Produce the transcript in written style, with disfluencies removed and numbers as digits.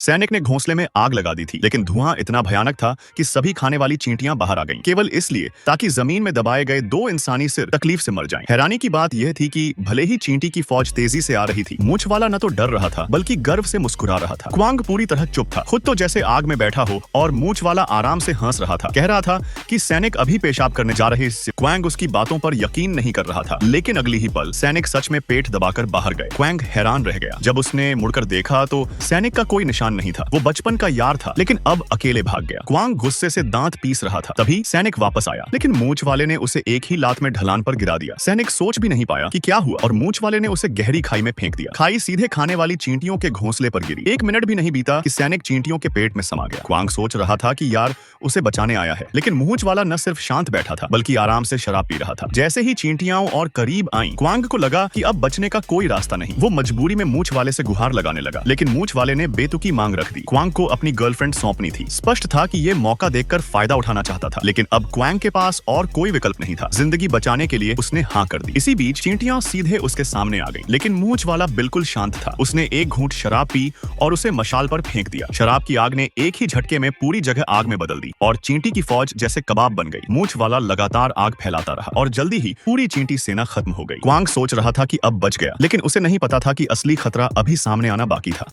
सैनिक ने घोंसले में आग लगा दी थी, लेकिन धुआं इतना भयानक था कि सभी खाने वाली चींटियां बाहर आ गईं, केवल इसलिए ताकि जमीन में दबाए गए दो इंसानी सिर तकलीफ से मर जाएं। हैरानी की बात यह थी कि भले ही चींटी की फौज तेजी से आ रही थी, मूंछ वाला न तो डर रहा था बल्कि गर्व से मुस्कुरा रहा था। क्वांग पूरी तरह चुप था, खुद तो जैसे आग में बैठा हो, और मूंछ वाला आराम से हंस रहा था, कह रहा था कि सैनिक अभी पेशाब करने जा रहे। क्वांग उसकी बातों पर यकीन नहीं कर रहा था, लेकिन अगली ही पल सैनिक सच में पेट दबाकर बाहर गए। क्वांग हैरान रह गया। जब उसने मुड़कर देखा तो सैनिक का कोई निशान नहीं था। वो बचपन का यार था, लेकिन अब अकेले भाग गया। क्वांग गुस्से से दांत पीस रहा था, तभी सैनिक वापस आया, लेकिन मूंछ वाले ने उसे एक ही लात में ढलान पर गिरा दिया। सैनिक सोच भी नहीं पाया कि क्या हुआ, और मूंछ वाले ने उसे गहरी खाई में फेंक दिया। खाई सीधे खाने वाली चींटियों के घोंसले पर गिरी। 1 मिनट भी नहीं बीता कि सैनिक चींटियों के पेट में समा गया। क्वांग सोच रहा था कि यार उसे बचाने आया है, लेकिन मूंछ वाला न सिर्फ शांत बैठा था बल्कि आराम से शराब पी रहा था। जैसे ही चींटियां और करीब आईं, क्वांग को लगा कि अब बचने का कोई रास्ता नहीं। वो मजबूरी में मूंछ वाले से गुहार लगाने लगा, लेकिन मूंछ वाले ने बेतुकी मांग रख दी। क्वांग को अपनी गर्लफ्रेंड सौंपनी थी। स्पष्ट था कि ये मौका देखकर फायदा उठाना चाहता था, लेकिन अब क्वांग के पास और कोई विकल्प नहीं था। जिंदगी बचाने के लिए उसने हाँ कर दी। इसी बीच चींटियां सीधे उसके सामने आ गईं, लेकिन मूंछ वाला बिल्कुल शांत था। उसने एक घूंट शराब पी और उसे मशाल पर फेंक दिया। शराब की आग ने एक ही झटके में पूरी जगह आग में बदल दी और चींटी की फौज जैसे कबाब बन गई। मूंछ वाला लगातार आग फैलाता रहा और जल्दी ही पूरी चींटी सेना खत्म हो गई। क्वांग सोच रहा था कि अब बच गया, लेकिन उसे नहीं पता था कि असली खतरा अभी सामने आना बाकी था।